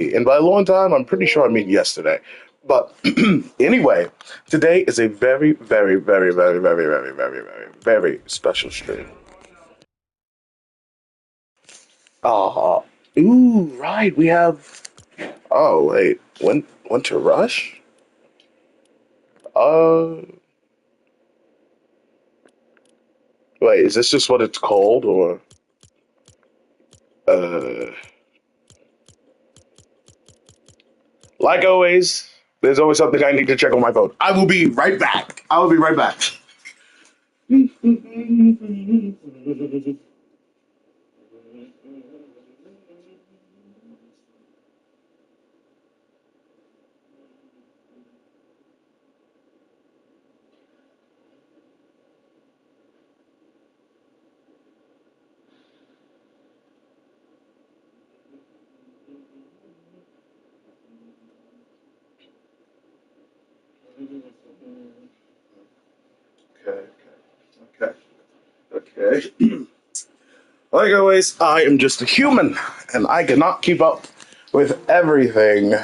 And by a long time, I'm pretty sure I mean yesterday. But anyway, today is a very, very, very, very, very, very, very, very, very special stream. Uh, ooh, right. We have. Oh, wait. Winter Rush? Uh, wait, is this just what it's called? Or. Uh, like always, there's always something I need to check on my phone. I will be right back. I will be right back. Okay, okay, okay, okay. Like always, I am just a human, and I cannot keep up with everything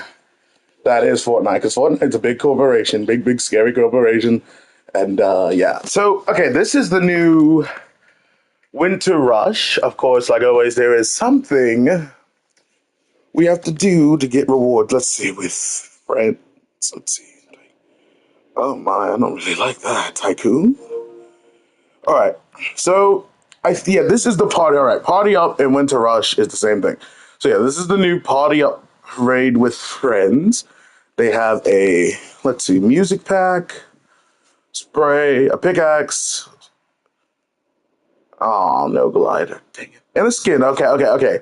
that is Fortnite, because Fortnite's a big corporation, big, big, scary corporation. And yeah. So, okay, this is the new Winter Rush. Of course, like always, there is something we have to do to get rewards. Let's see, with friends. Let's see. Oh my, I don't really like that. Tycoon? All right. So, yeah, this is the party. All right, Party Up and Winter Rush is the same thing. So, yeah, this is the new Party Up raid with friends. They have a, let's see, music pack, spray, a pickaxe. Oh, no glider. Dang it. And a skin. Okay, okay, okay.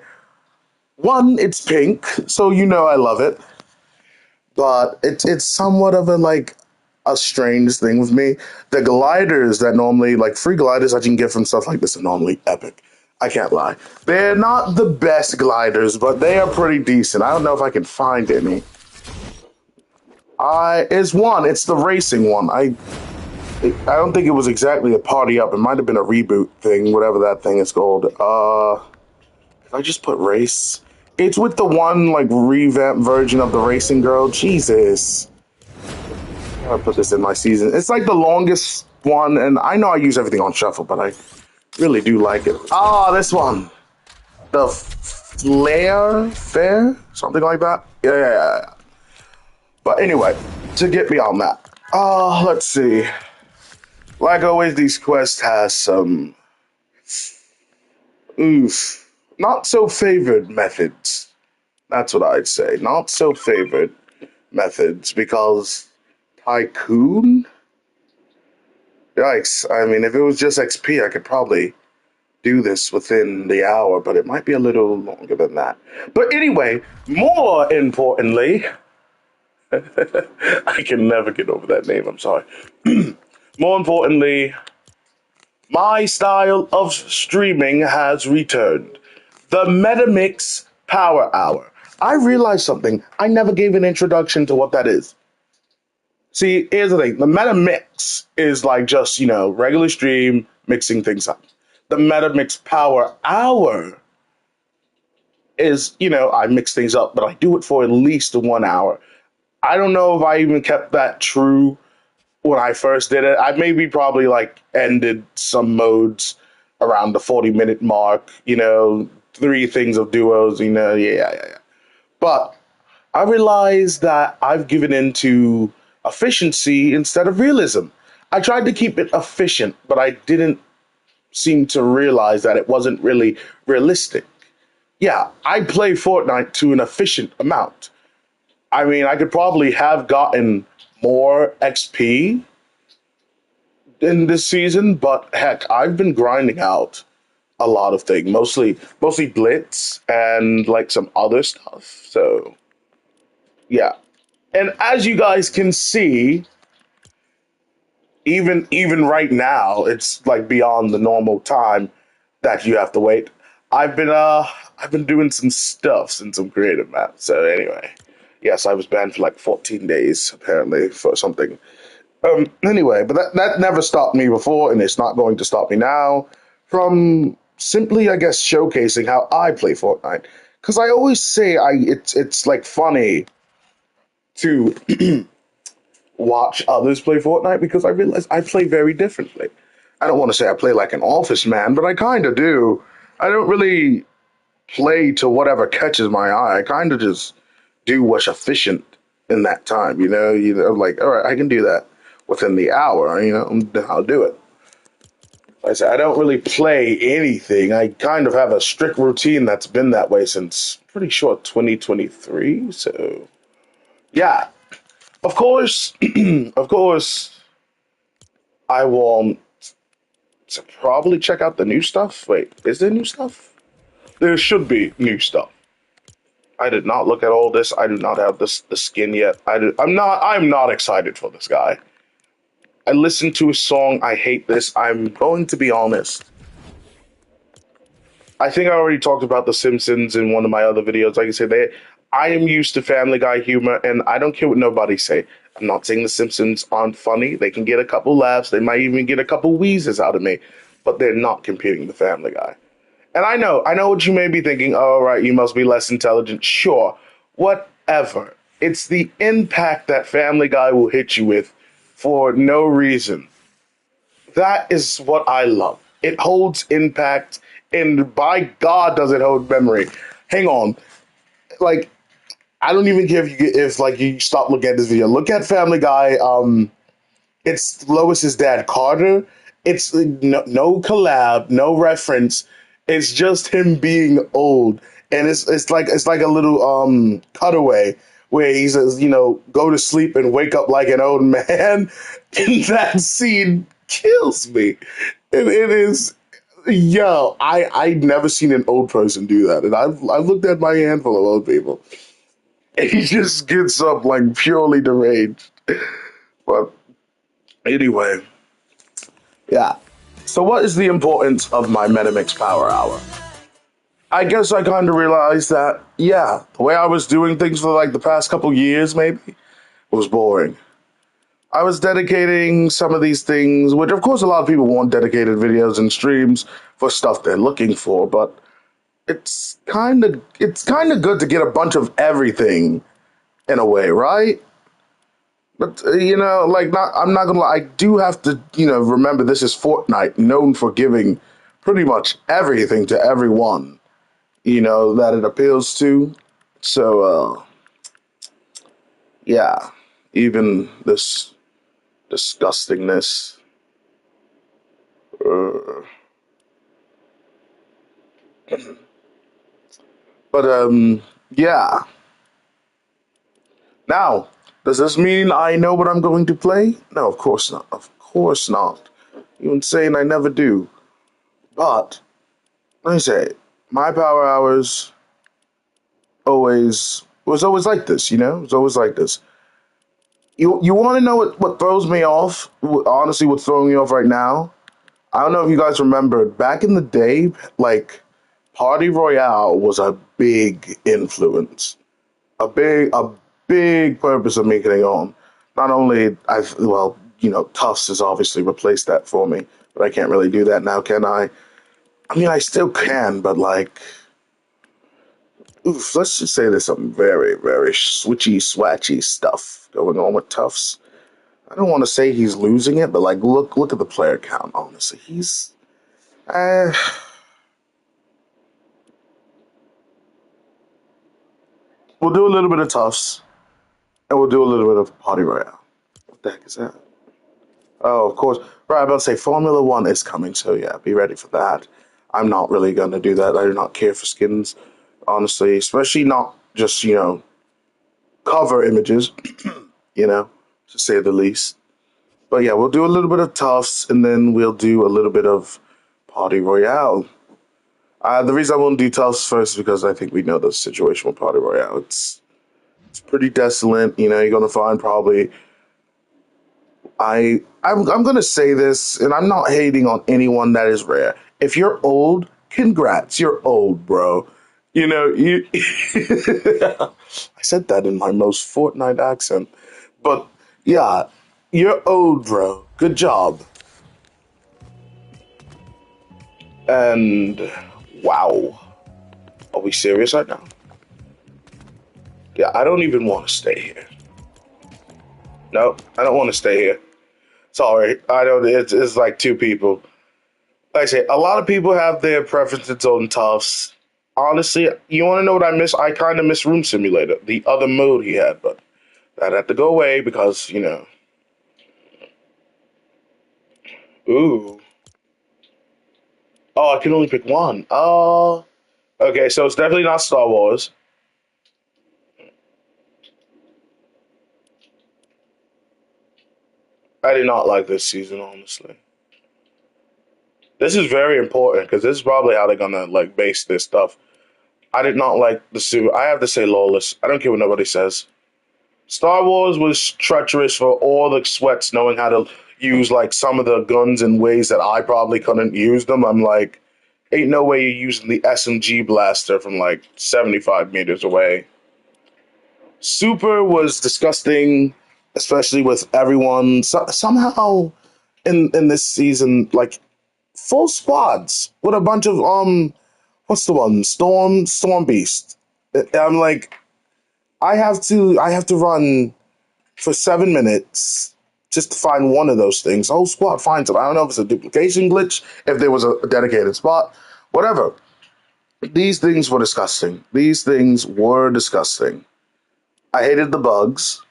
One, it's pink, so you know I love it. But it's somewhat of a strange thing with me. The gliders that normally, like free gliders I can get from stuff like this, are normally epic. I can't lie. They're not the best gliders, but they are pretty decent. I don't know if I can find any. It's the racing one. I don't think it was exactly a party up. It might have been a reboot thing, whatever that thing is called. If I just put race, it's with the one like revamped version of the racing girl. Jesus, I put this in my season. It's like the longest one, and I know I use everything on shuffle, but I really do like it. Ah, this one, the fair, something like that. Yeah. But anyway, to get beyond that, let's see. Like always, these quests has some not so favored methods. That's what I'd say. Not so favored methods because Tycoon? Yikes. I mean, if it was just XP, I could probably do this within the hour, but it might be a little longer than that. But anyway, more importantly, I can never get over that name, I'm sorry. More importantly, my style of streaming has returned. The MetaMix Power Hour. I realized something. I never gave an introduction to what that is. See, here's the thing. The MetaMix is like just, regular stream, mixing things up. The MetaMix Power Hour is, I mix things up, but I do it for at least 1 hour. I don't know if I even kept that true when I first did it. I maybe probably like ended some modes around the 40-minute mark, three things of duos, yeah. But I realized that I've given into efficiency instead of realism. I tried to keep it efficient, but I didn't seem to realize that it wasn't really realistic. Yeah, I play Fortnite to an efficient amount. I mean, I could probably have gotten more XP in this season, but heck, I've been grinding out a lot of things, mostly Blitz and like some other stuff. So yeah. And as you guys can see, even right now, it's like beyond the normal time that you have to wait. I've been I've been doing some stuffs and some creative maps. So anyway, yes, I was banned for like 14 days apparently for something. Anyway, but that never stopped me before, and it's not going to stop me now from simply, I guess, showcasing how I play Fortnite. because I always say it's like funny to watch others play Fortnite because I realize I play very differently. I don't want to say I play like an office man, but I kind of do. I don't really play to whatever catches my eye. I kind of just do what's efficient in that time. Like, all right, I can do that within the hour. I'll do it. Like I said, I don't really play anything. I kind of have a strict routine that's been that way since pretty sure 2023. So yeah, of course, of course, I want to probably check out the new stuff. Wait, is there new stuff? There should be new stuff. I did not look at all this. I do not have the skin yet. I'm not excited for this guy. I listened to his song. I hate this. I'm going to be honest. I think I already talked about The Simpsons in one of my other videos. Like I said, I am used to Family Guy humor, and I don't care what nobody say. I'm not saying The Simpsons aren't funny. They can get a couple laughs. They might even get a couple wheezes out of me, but they're not competing with Family Guy. And I know what you may be thinking. Oh, right, you must be less intelligent. Sure, whatever. It's the impact that Family Guy will hit you with for no reason. That is what I love. It holds impact, and by God, does it hold memory. Hang on, like I don't even care if like you stop looking at this video. Look at Family Guy. It's Lois's dad, Carter. It's no collab, no reference. It's just him being old, and it's like a little cutaway where he says, go to sleep and wake up like an old man. And that scene kills me. It is, yo, I never seen an old person do that, and I've looked at my handful of old people, and he just gets up like purely deranged. But anyway. Yeah. So what is the importance of my MetaMix Power Hour? I guess I kind of realized that, yeah, the way I was doing things for like the past couple years, maybe, was boring. I was dedicating some of these things, which of course a lot of people want dedicated videos and streams for stuff they're looking for, but it's kind of good to get a bunch of everything in a way, right? But like not I'm not gonna lie, I do have to, remember this is Fortnite, known for giving pretty much everything to everyone, that it appeals to. So yeah, even this disgustingness. Uh, but yeah. Now, does this mean I know what I'm going to play? No, of course not. Of course not. You insane, I never do. But let me say, my power hours always was always like this, It was always like this. You want to know what throws me off? Honestly, what's throwing me off right now? I don't know if you guys remember back in the day, like Party Royale was a big influence, a big purpose of me getting on. Not only Tufts has obviously replaced that for me, but I can't really do that now, can I? I mean, I still can, but like oof, let's just say there's some very, very switchy, swatchy stuff going on with Tufts. I don't want to say he's losing it, but like, look at the player count. Honestly, uh, we'll do a little bit of Tufts, and we'll do a little bit of Party Royale. What the heck is that? Oh, of course. Right, I'm about to say Formula One is coming, so yeah, be ready for that. I'm not really gonna do that. I do not care for skins, honestly, especially not just cover images, to say the least. But yeah, we'll do a little bit of Tufts, and then we'll do a little bit of Party Royale. The reason I won't do Tufts first is because I think we know the situation with Party Royale. It's pretty desolate. You're gonna find probably. I'm gonna say this, and I'm not hating on anyone that is rare. If you're old, congrats, you're old, bro. You. I said that in my most Fortnite accent, but yeah, you're old, bro. Good job. And wow, are we serious right now? Yeah, I don't even want to stay here. No, I don't want to stay here. Sorry, I don't. It's like two people. Like I say, a lot of people have their preferences on Tufts. Honestly, you want to know what I miss? I kind of miss Room Simulator, the other mode he had, but that had to go away because, Ooh. Oh, I can only pick one. Oh. Okay, so it's definitely not Star Wars. I did not like this season, honestly. This is very important because this is probably how they're gonna like base this stuff. I did not like the suit. I have to say lawless. I don't care what nobody says. Star Wars was treacherous for all the sweats knowing how to use like some of the guns in ways that I probably couldn't use them. I'm like, ain't no way you're using the SMG blaster from like 75 meters away. Super was disgusting, especially with everyone. Somehow in this season, like full squads with a bunch of what's the one? Storm Beast. I'm like, I have to run for 7 minutes just to find one of those things. The whole squad finds it. I don't know if it's a duplication glitch, if there was a dedicated spot, whatever. These things were disgusting. These things were disgusting. I hated the bugs.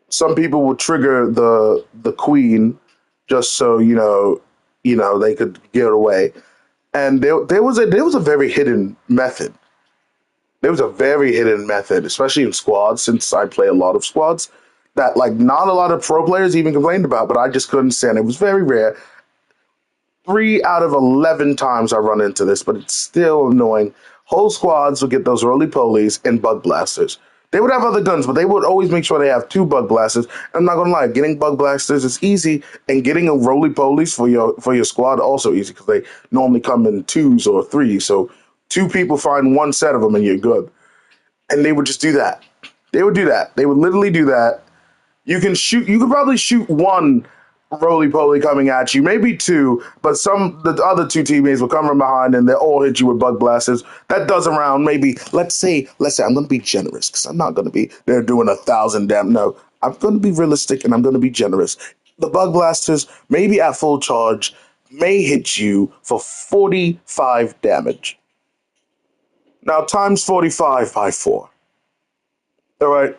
Some people would trigger the queen just so they could get away. And there was a very hidden method. There was a very hidden method, especially in squads, since I play a lot of squads, that like not a lot of pro players even complained about, but I just couldn't stand it. It was very rare. 3 out of 11 times I run into this, but it's still annoying. Whole squads would get those roly polies and bug blasters. They would have other guns, but they would always make sure they have two bug blasters. I'm not gonna lie, getting bug blasters is easy, and getting a roly polies for your squad also easy because they normally come in twos or threes. So two people find one set of them and you're good. And they would just do that. They would do that. They would literally do that. You can shoot. You could probably shoot one roly poly coming at you, maybe two, but the other two teammates will come from behind and they'll all hit you with bug blasters. That does around maybe let's say I'm gonna be generous because I'm not gonna be there doing 1,000 damn. No, I'm gonna be realistic and I'm gonna be generous. The bug blasters, maybe at full charge, may hit you for 45 damage. Now times 45 by four. All right.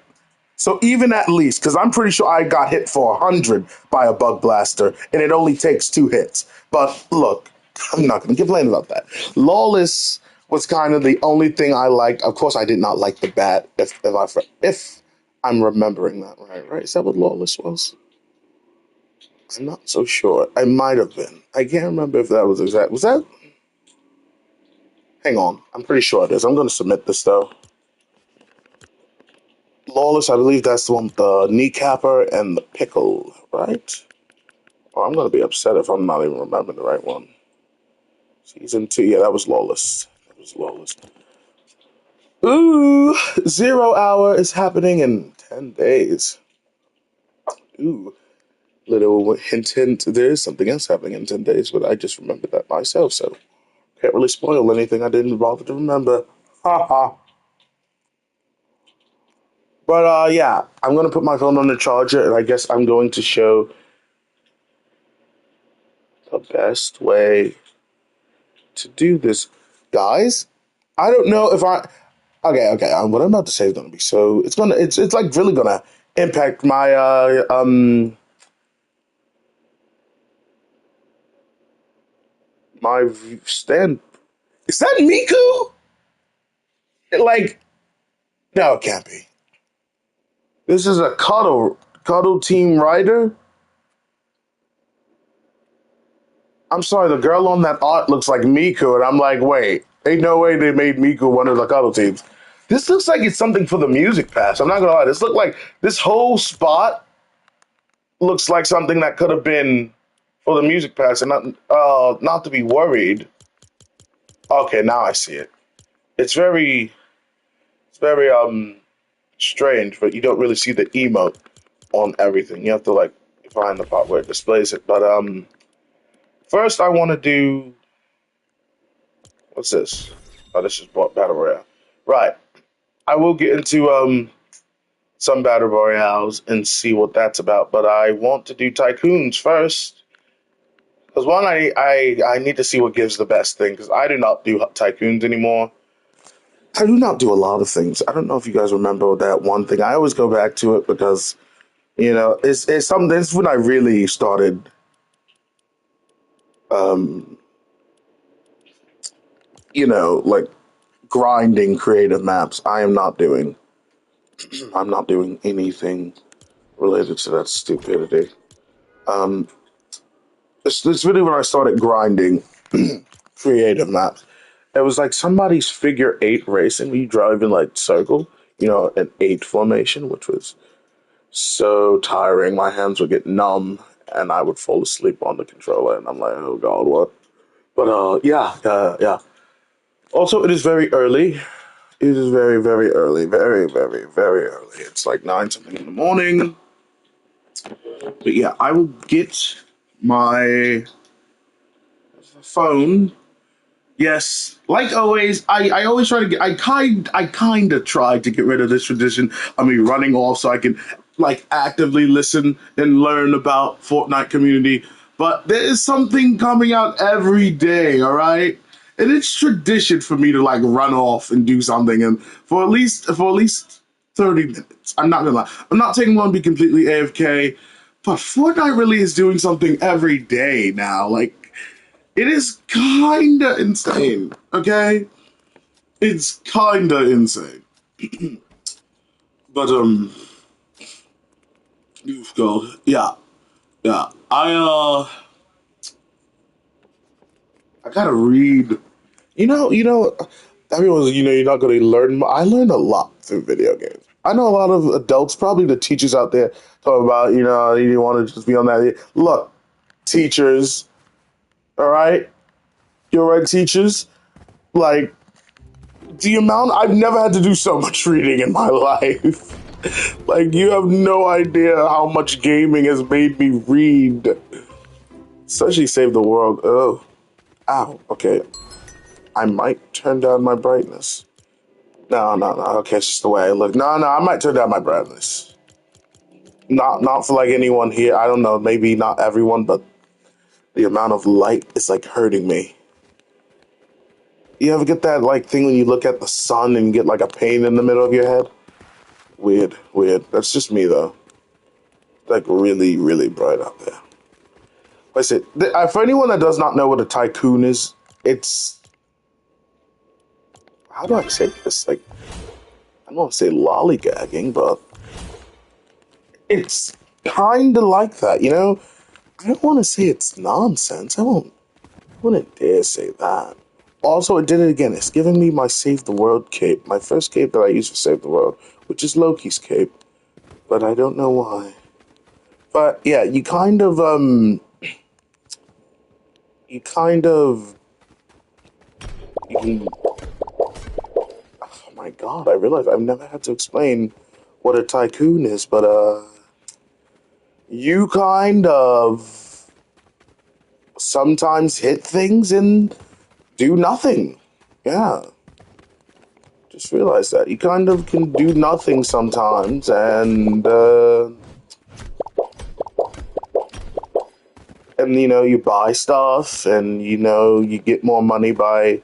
So even at least, because I'm pretty sure I got hit for 100 by a bug blaster, and it only takes 2 hits. But look, I'm not going to complain about that. Lawless was kind of the only thing I liked. Of course, I did not like the bat. If I'm remembering that right, right? Is that what Lawless was? I'm not so sure. I might have been. I can't remember if that was exact. Was that? Hang on. I'm pretty sure it is. I'm going to submit this though. Lawless, I believe that's the one with the kneecapper and the pickle, right? Oh, I'm gonna be upset if I'm not even remembering the right one. Season 2, yeah, that was Lawless. That was Lawless. Ooh, 0 hour is happening in 10 days. Ooh, little hint, hint. There is something else happening in 10 days, but I just remembered that myself, so can't really spoil anything I didn't bother to remember. Haha. But yeah, I'm gonna put my phone on the charger, and I guess I'm going to show the best way to do this, guys. I don't know if I. Okay, okay. What I'm about to say is gonna be so. It's like really gonna impact my stand. Is that Miku? Like no, it can't be. This is a cuddle team rider. I'm sorry, the girl on that art looks like Miku, and I'm like, wait, ain't no way they made Miku one of the cuddle teams. This looks like it's something for the music pass. I'm not gonna lie. This look like this whole spot looks like something that could have been for the music pass, and not to be worried. Okay, now I see it. It's very strange, but you don't really see the emote on everything. You have to like find the part where it displays it. But first I want to do what's this? Oh, this is battle royale, right? I will get into some battle royales and see what that's about. But I want to do tycoons first because one, I need to see what gives the best thing because I do not do tycoons anymore. I do not do a lot of things. I don't know if you guys remember that one thing. I always go back to it because it's something. This is when I really started. Um, like grinding creative maps. I'm not doing anything related to that stupidity. Um, it's really when I started grinding creative maps. It was like somebody's figure eight racing. We drive in like circle, an eight formation, which was so tiring. My hands would get numb and I would fall asleep on the controller. And I'm like, oh God, what? But yeah. Also, it is very early. It is very, very early. Very, very, very early. It's like 9 something in the morning. But yeah, I will get my phone. Yes, like always, I always try to get. I kind of tried to get rid of this tradition of me running off so I can like actively listen and learn about Fortnite community. But there is something coming out every day. All right. And it's tradition for me to like run off and do something, and for at least 30 minutes. I'm not gonna lie. I'm not taking one to be completely AFK, but Fortnite really is doing something every day now. Like it is kinda insane. Okay, it's kinda insane. But you've got yeah. I gotta read. Everyone's, you're not going to learn. I learned a lot through video games. I know a lot of adults, probably the teachers out there, talk about, you want to just be on that. Look, teachers, all right? You're right, teachers. Like, I've never had to do so much reading in my life. Like, you have no idea how much gaming has made me read. Especially Save the World. Oh, ow, okay. I might turn down my brightness. No. Okay, it's just the way I look. No, I might turn down my brightness. Not for like anyone here. I don't know. Maybe not everyone, but the amount of light is like hurting me. You ever get that like thing when you look at the sun and you get like a pain in the middle of your head? Weird. That's just me though. Like really, really bright out there. Like I said, for anyone that does not know what a tycoon is, it's how do I say this? Like I don't want to say lollygagging, but it's kind of like that, I don't want to say it's nonsense. I wouldn't dare say that. Also, it did it again. It's giving me my Save the World cape, my first cape that I use for Save the World, which is Loki's cape, but I don't know why. But yeah, you can. Oh my God! I realize I've never had to explain what a tycoon is, but you kind of sometimes hit things and do nothing. Yeah. Just realize that. You kind of can do nothing sometimes and you buy stuff and you get more money by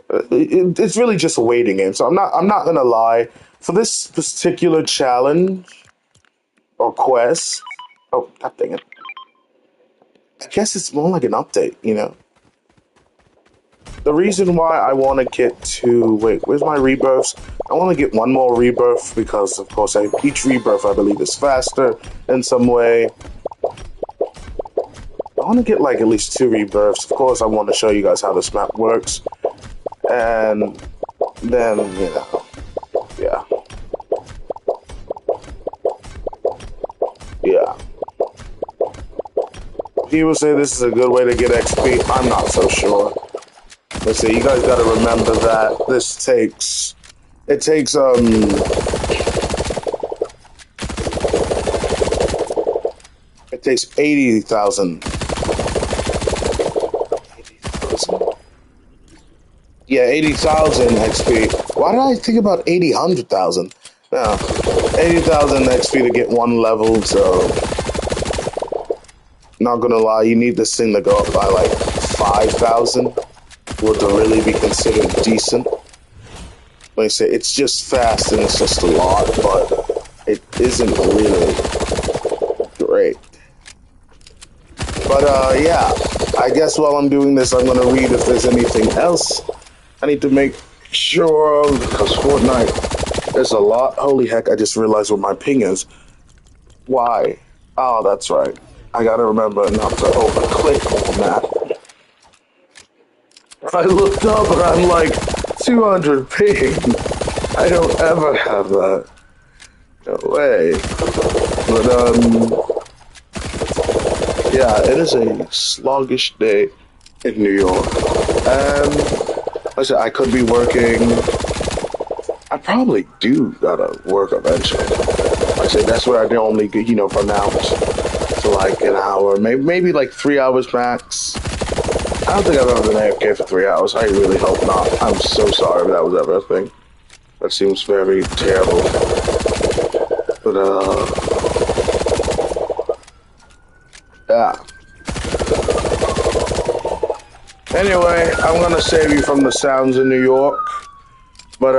it's really just a waiting game. So I'm not going to lie. For this particular challenge or quest, oh, God dang it. I guess it's more like an update. The reason why I want to get to wait, where's my rebirths? I want to get one more rebirth because, of course, each rebirth I believe is faster in some way. I want to get like at least 2 rebirths. Of course, I want to show you guys how this map works, and then yeah. People say this is a good way to get XP. I'm not so sure. Let's see, you guys gotta remember that this takes 80,000. Yeah, 80,000 XP Why did I think about 80, 100,000? No, 80,000 XP to get one level, so not gonna lie, you need this thing to go up by like 5,000 for it to really be considered decent. Like I say, it's just fast and it's just a lot, but it isn't really great. But yeah, I guess while I'm doing this, I'm gonna read if there's anything else I need to make sure of, because Fortnite, there's a lot. Holy heck, I just realized what my ping is. Why? Oh, that's right. I gotta remember not to over-click on that. I looked up and I'm like, 200 ping. I don't ever have that. No way. But, yeah, it is a sluggish day in New York. Like I said, I could be working. I probably do gotta work eventually. Like I said, that's where I can only get, from now to like an hour, maybe like 3 hours max. I don't think I've ever been AFK for 3 hours. I really hope not. I'm so sorry if that was ever a thing. That seems very terrible. But, yeah. Anyway, I'm gonna save you from the sounds in New York. But,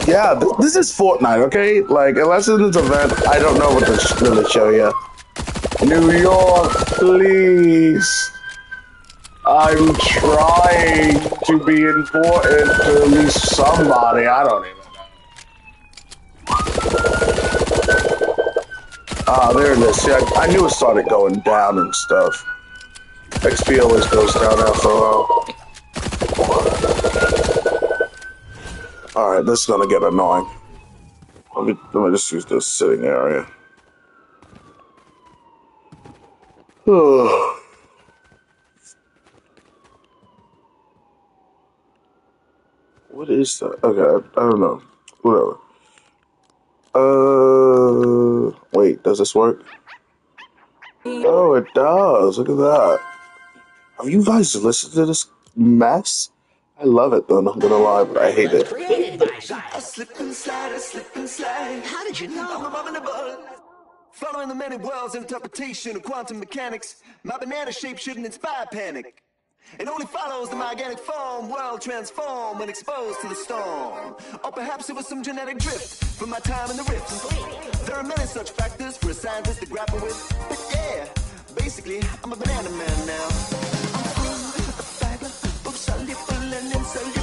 yeah, this is Fortnite, okay? Like, unless it's an event, I don't know what to really show you. New York, please. I'm trying to be important to at least somebody. I don't even know. Ah, there it is. See, I knew it started going down and stuff. XP always goes down after a while. Alright, this is gonna get annoying. Let me just use this sitting area. What is that? Okay, I don't know. Whatever. Wait, does this work? Oh, it does. Look at that. Have you guys listened to this mess? I love it, though. Not gonna lie, but I hate it. Created by I slip and slide, I slip and slide. How did you know? I'm abominable. Following the many worlds' interpretation of quantum mechanics, my banana shape shouldn't inspire panic. It only follows the organic form, world transform when exposed to the storm. Or perhaps it was some genetic drift from my time in the rifts. There are many such factors for a scientist to grapple with. But yeah, basically, I'm a banana man now. A fiber, both soluble and insoluble.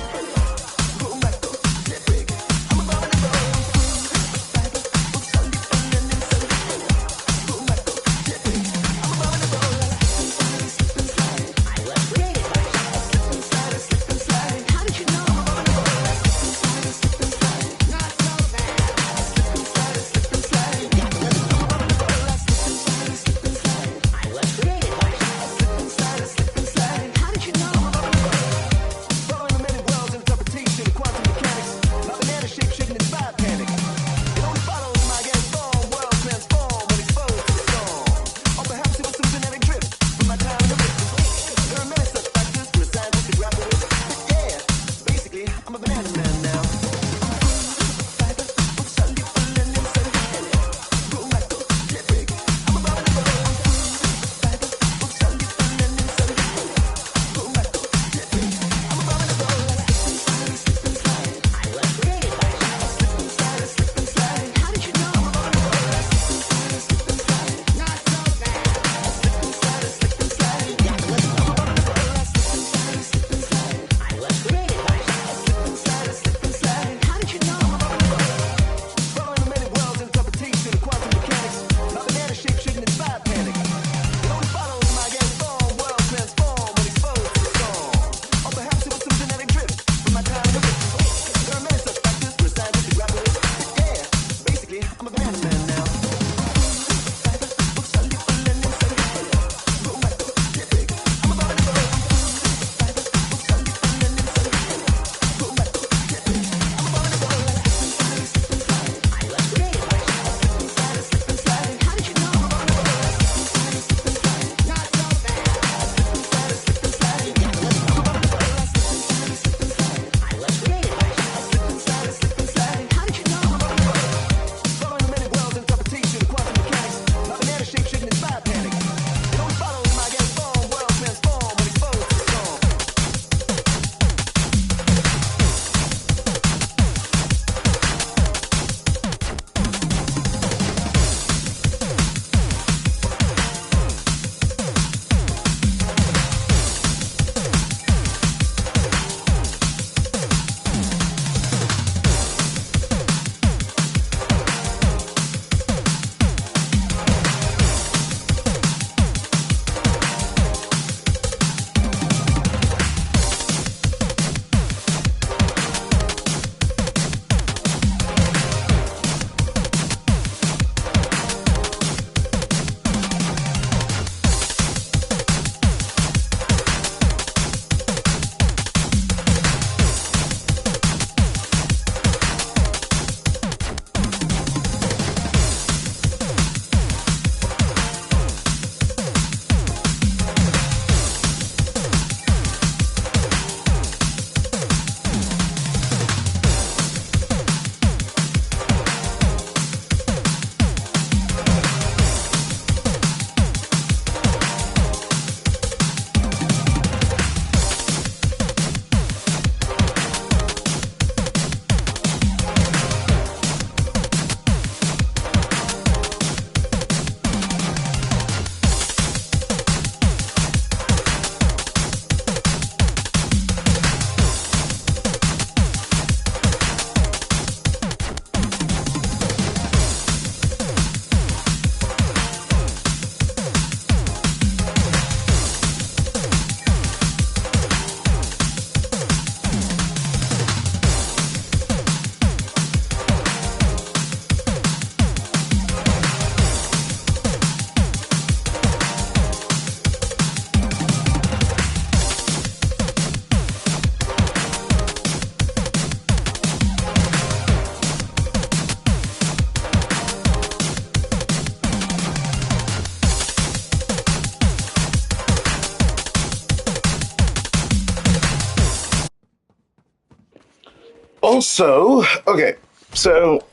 Also, okay, so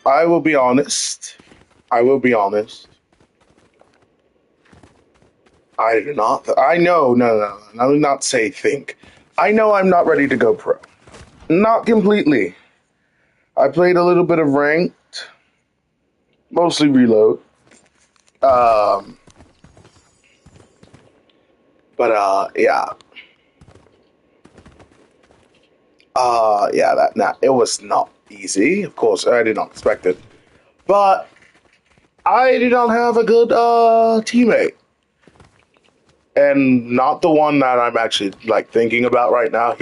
I will be honest. I will be honest. I do not. I know. No, no, no. I will not say think. I know I'm not ready to go pro. Not completely. I played a little bit of ranked, mostly reload. Um, but yeah, yeah. That it was not easy. Of course, I did not expect it, but I did not have a good teammate, and not the one that I'm actually like thinking about right now.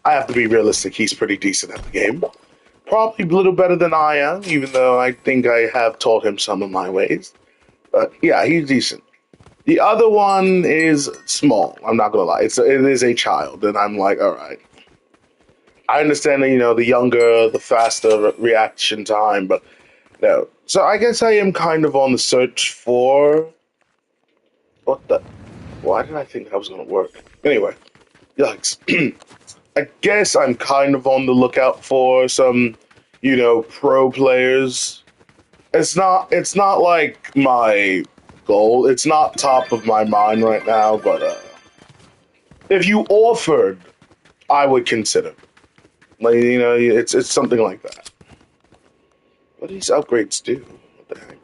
I have to be realistic. He's pretty decent at the game. Probably a little better than I am, even though I think I have taught him some of my ways. But yeah, he's decent. The other one is small. I'm not gonna lie. It is a child, and I'm like, all right. I understand that the younger, the faster reaction time, but no. So I guess I am kind of on the search for what the. Why did I think that was gonna work? Anyway, yikes. I guess I'm kind of on the lookout for some, pro players. It's not like my goal. It's not top of my mind right now, but if you offered, I would consider. Like, it's something like that. What do these upgrades do? What the heck?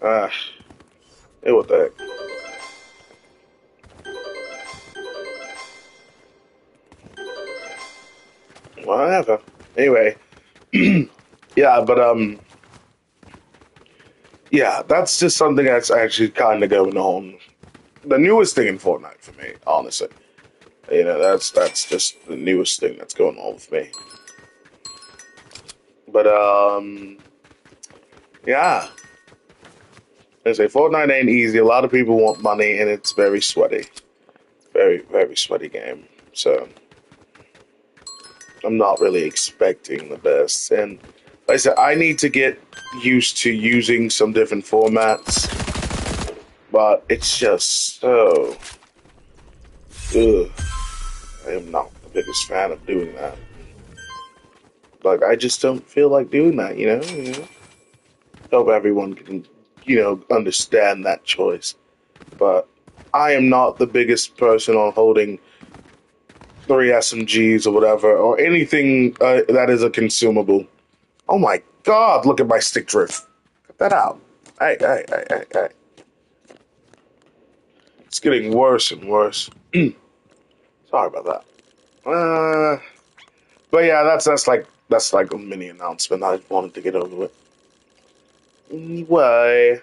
Ah, what the heck? Whatever. Anyway, yeah, but yeah, that's just something that's actually kind of going on. The newest thing in Fortnite for me, honestly. That's just the newest thing that's going on with me. But yeah. I say Fortnite ain't easy. A lot of people want money, and it's very sweaty, very very sweaty game. So I'm not really expecting the best. And like I said, I need to get used to using some different formats, but it's just so. Ugh, I am not the biggest fan of doing that. Like I just don't feel like doing that. Hope everyone can understand that choice. But I am not the biggest person on holding three SMGs or whatever, or anything that is a consumable. Oh my god, look at my stick drift. Cut that out. Hey, hey, hey, hey, hey. It's getting worse and worse. Sorry about that. But yeah, that's like a mini announcement. I wanted to get over with. Anyway.